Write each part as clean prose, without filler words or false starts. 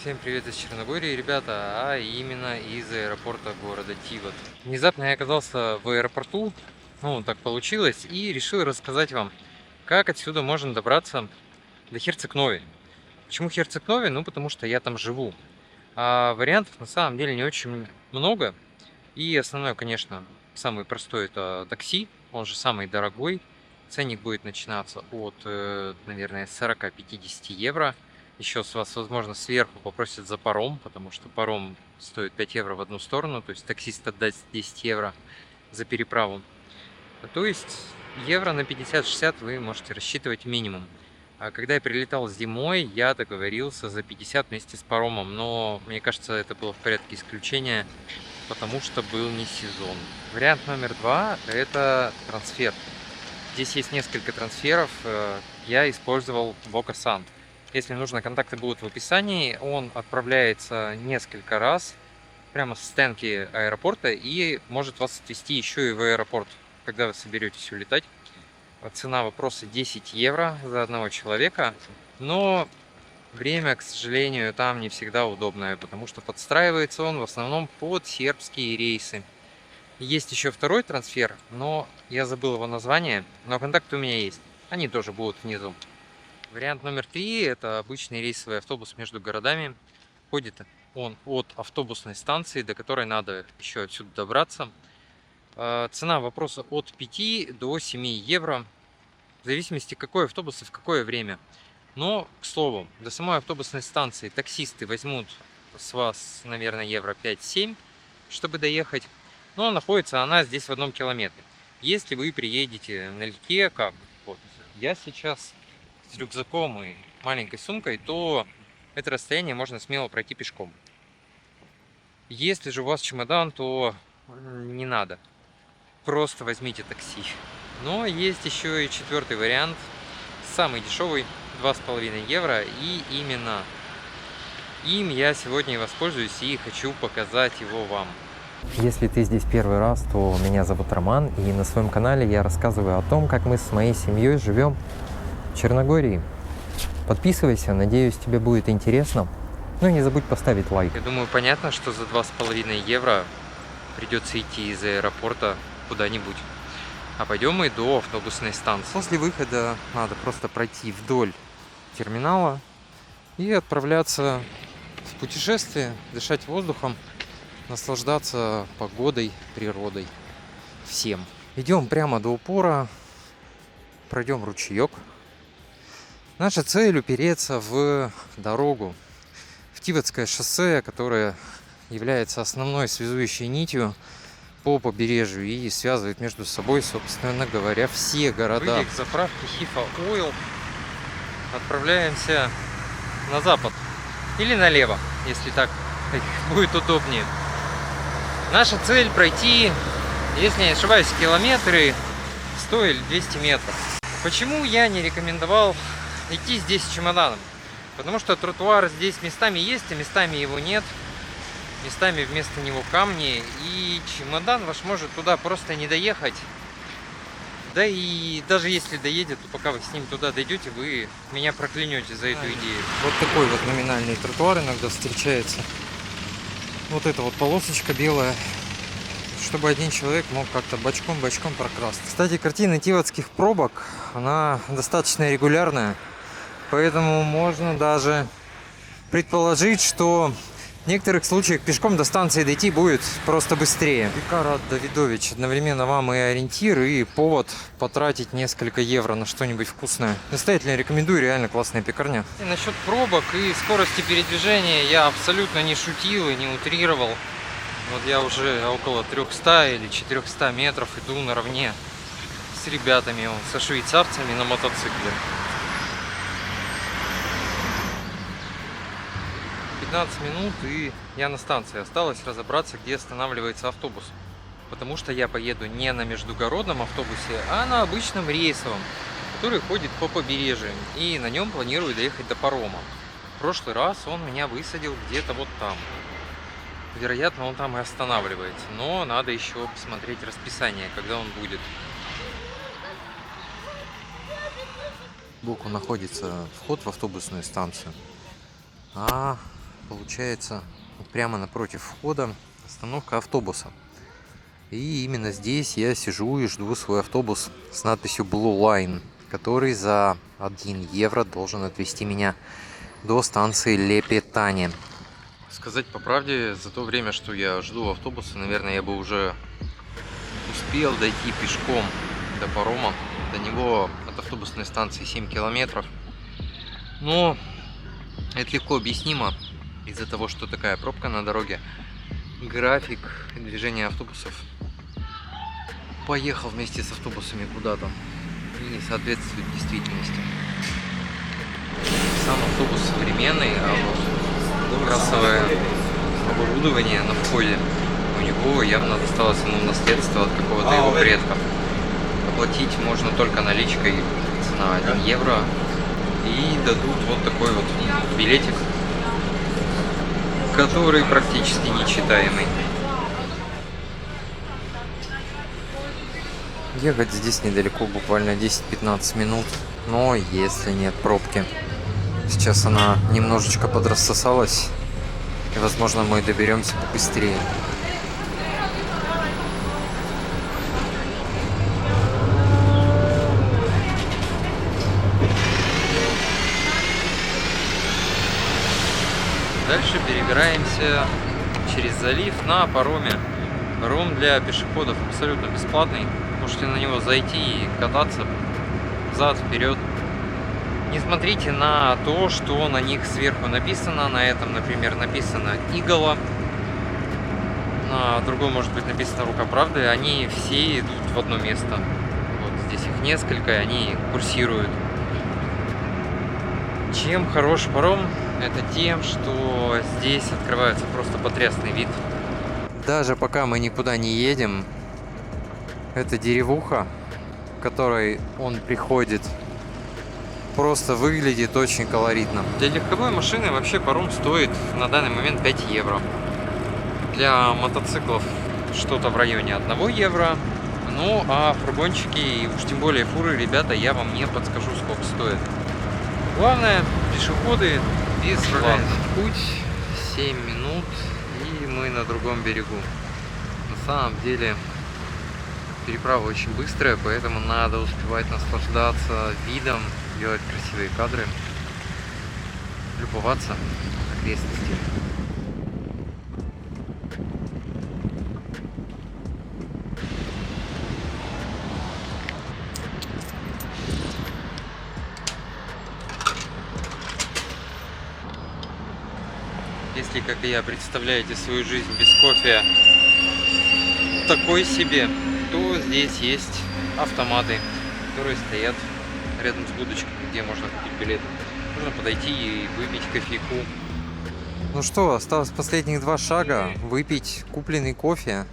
Всем привет из Черногории, ребята, а именно из аэропорта города Тивот. Внезапно я оказался в аэропорту, ну так получилось, и решил рассказать вам, как отсюда можно добраться до Херцег-Нови. Почему Херцег-Нови? Ну потому что я там живу. А вариантов на самом деле не очень много. И основной, конечно, самый простой это такси, он же самый дорогой. Ценник будет начинаться от, наверное, 40-50 евро. Еще с вас, возможно, сверху попросят за паром, потому что паром стоит 5 евро в одну сторону, то есть таксист отдаст 10 евро за переправу. То есть евро на 50-60 вы можете рассчитывать минимум. А когда я прилетал зимой, я договорился за 50 вместе с паромом, но мне кажется, это было в порядке исключения, потому что был не сезон. Вариант номер два – это трансфер. Здесь есть несколько трансферов. Я использовал Bokasan. Если нужно, контакты будут в описании. Он отправляется несколько раз прямо с стенки аэропорта и может вас отвезти еще и в аэропорт, когда вы соберетесь улетать. Цена вопроса 10 евро за одного человека. Но время, к сожалению, там не всегда удобное, потому что подстраивается он в основном под сербские рейсы. Есть еще второй трансфер, но я забыл его название, но контакты у меня есть. Они тоже будут внизу. Вариант номер три – это обычный рейсовый автобус между городами. Ходит он от автобусной станции, до которой надо еще отсюда добраться. Цена вопроса от 5 до 7 евро, в зависимости, какой автобус и в какое время. Но, к слову, до самой автобусной станции таксисты возьмут с вас, наверное, евро 5-7, чтобы доехать. Но находится она здесь в 1 километре. Если вы приедете налегке, как вот я сейчас с рюкзаком и маленькой сумкой, то это расстояние можно смело пройти пешком. Если же у вас чемодан, то не надо. Просто возьмите такси. Но есть еще и четвертый вариант, самый дешевый, 2,5 евро, и именно им я сегодня и воспользуюсь и хочу показать его вам. Если ты здесь первый раз, то меня зовут Роман, и на своем канале я рассказываю о том, как мы с моей семьей живем в Черногории. Подписывайся, надеюсь, тебе будет интересно. Ну и не забудь поставить лайк. Я думаю, понятно, что за 2,5 евро придется идти из аэропорта куда-нибудь. А пойдем мы до автобусной станции. После выхода надо просто пройти вдоль терминала и отправляться в путешествие, дышать воздухом, наслаждаться погодой, природой, всем. Идем прямо до упора, пройдем ручеек. Наша цель упереться в дорогу, в Тивотское шоссе, которое является основной связующей нитью по побережью и связывает между собой, собственно говоря, все города. Выйдя к заправке Хифа Ойл, отправляемся на запад или налево, если так будет удобнее. Наша цель пройти, если не ошибаюсь, километры 100 или 200 метров. Почему я не рекомендовал идти здесь с чемоданом? Потому что тротуар здесь местами есть, а местами его нет. Местами вместо него камни, и чемодан ваш может туда просто не доехать. Да и даже если доедет, то пока вы с ним туда дойдете, вы меня проклянете за эту идею. Вот такой вот номинальный тротуар иногда встречается. Вот эта вот полосочка белая, чтобы один человек мог как-то бочком-бочком прокрасться. Кстати, картина тивотских пробок, она достаточно регулярная, поэтому можно даже предположить, что в некоторых случаях пешком до станции дойти будет просто быстрее. Пекарат Давидович, одновременно вам и ориентир, и повод потратить несколько евро на что-нибудь вкусное. Настоятельно рекомендую, реально классная пекарня. И насчет пробок и скорости передвижения я абсолютно не шутил и не утрировал. Вот я уже около 300 или 400 метров иду наравне с ребятами, со швейцарцами на мотоцикле. 15 минут, и я на станции. Осталось разобраться, где останавливается автобус. Потому что я поеду не на междугородном автобусе, а на обычном рейсовом, который ходит по побережью. И на нем планирую доехать до парома. В прошлый раз он меня высадил где-то вот там. Вероятно, он там и останавливается. Но надо еще посмотреть расписание, когда он будет. Сбоку находится вход в автобусную станцию. А получается прямо напротив входа остановка автобуса. И именно здесь я сижу и жду свой автобус с надписью Blue Line, который за 1 евро должен отвезти меня до станции Лепетане. Сказать по правде, за то время, что я жду автобуса, наверное, я бы уже успел дойти пешком до парома. До него от автобусной станции 7 километров. Но это легко объяснимо из-за того, что такая пробка на дороге. График движения автобусов поехал вместе с автобусами куда-то и не соответствует действительности. Сам автобус современный, а вот кассовое оборудование на входе у него явно досталось ему наследство от какого-то его предка. Оплатить можно только наличкой, цена 1 евро, и дадут вот такой вот билетик, который практически нечитаемый. Ехать здесь недалеко, буквально 10-15 минут, но если нет пробки. Сейчас она немножечко подрассосалась, и, возможно, мы доберемся побыстрее. Дальше перебираемся через залив на пароме. Паром для пешеходов абсолютно бесплатный. Можете на него зайти и кататься взад-вперед. Не смотрите на то, что на них сверху написано. На этом, например, написано Игола. На другом может быть написано Рука Правды. Они все идут в одно место. Вот здесь их несколько, и они курсируют. Чем хорош паром? Это тем, что здесь открывается просто потрясный вид. Даже пока мы никуда не едем, эта деревуха, к которой он приходит, просто выглядит очень колоритно. Для легковой машины вообще паром стоит на данный момент 5 евро. Для мотоциклов что-то в районе 1 евро. Ну а фургончики и уж тем более фуры, ребята, я вам не подскажу, сколько стоит. Главное, пешеходы бесплатно. Путь 7 минут, и мы на другом берегу. На самом деле переправа очень быстрая, поэтому надо успевать наслаждаться видом, делать красивые кадры, любоваться окрестностями. Если, как и я, представляете свою жизнь без кофе такой себе, то здесь есть автоматы, которые стоят рядом с будочкой, где можно купить билеты. Можно подойти и выпить кофейку. Ну что, осталось последних 2 шага: выпить купленный кофе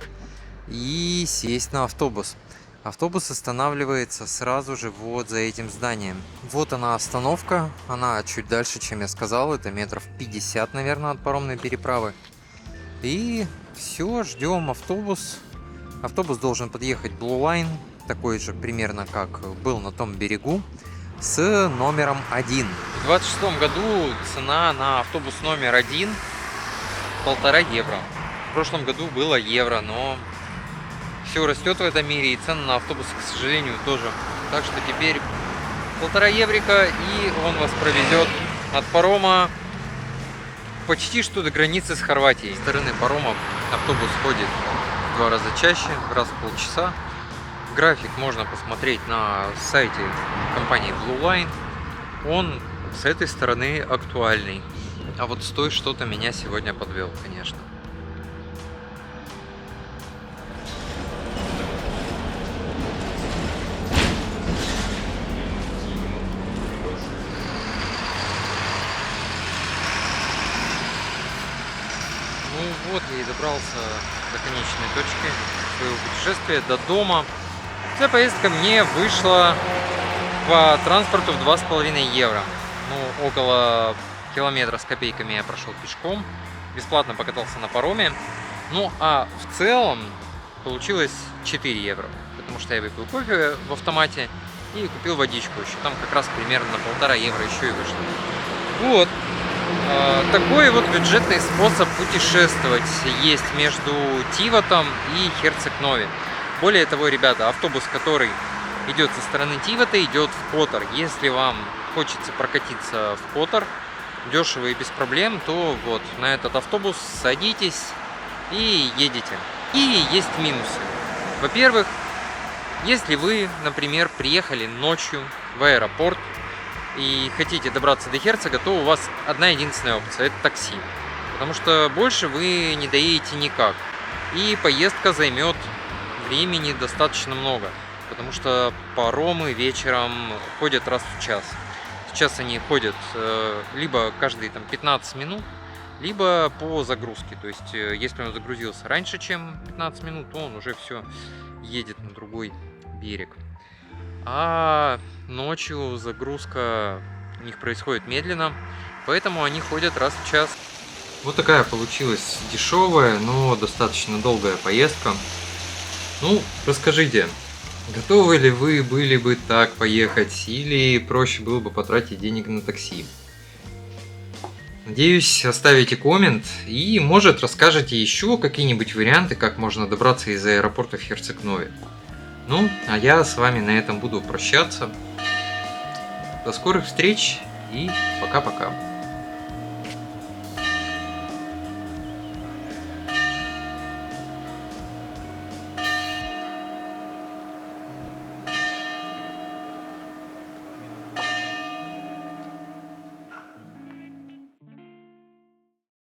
и сесть на автобус. Автобус останавливается сразу же вот за этим зданием. Вот она остановка, она чуть дальше, чем я сказал, это метров 50, наверное, от паромной переправы. И все, ждем автобус. Автобус должен подъехать Blue Line, такой же примерно, как был на том берегу, с номером 1. В 26 году цена на автобус номер 1 1,5 евро. В прошлом году было евро, но все растет в этом мире, и цены на автобусы, к сожалению, тоже. Так что теперь 1,5 еврика, и он вас провезет от парома почти что до границы с Хорватией. Со стороны парома автобус ходит в 2 раза чаще, раз в полчаса. График можно посмотреть на сайте компании Blue Line. Он с этой стороны актуальный. А вот с той что-то меня сегодня подвел, конечно. Ну вот, я и добрался до конечной точки своего путешествия, до дома. Вся поездка мне вышла по транспорту в 2,5 евро. Ну, около километра с копейками я прошел пешком, бесплатно покатался на пароме. Ну, а в целом получилось 4 евро, потому что я выпил кофе в автомате и купил водичку еще. Там как раз примерно на 1,5 евро еще и вышло. Вот. Такой вот бюджетный способ путешествовать есть между Тивотом и Херцег-Нови. Более того, ребята, автобус, который идет со стороны Тивота, идет в Котор. Если вам хочется прокатиться в Котор дешево и без проблем, то вот на этот автобус садитесь и едете. И есть минусы. Во-первых, если вы, например, приехали ночью в аэропорт и хотите добраться до Херцега, то у вас одна единственная опция – это такси. Потому что больше вы не доедете никак. И поездка займет времени достаточно много. Потому что паромы вечером ходят раз в час. Сейчас они ходят либо каждые 15 минут, либо по загрузке. То есть, если он загрузился раньше, чем 15 минут, то он уже все едет на другой берег. А ночью загрузка у них происходит медленно, поэтому они ходят раз в час. Вот такая получилась дешевая, но достаточно долгая поездка. Ну, расскажите, готовы ли вы были бы так поехать, или проще было бы потратить денег на такси? Надеюсь, оставите коммент и, может, расскажете еще какие-нибудь варианты, как можно добраться из аэропорта в Херцег-Нови. Ну, а я с вами на этом буду прощаться. До скорых встреч и пока-пока.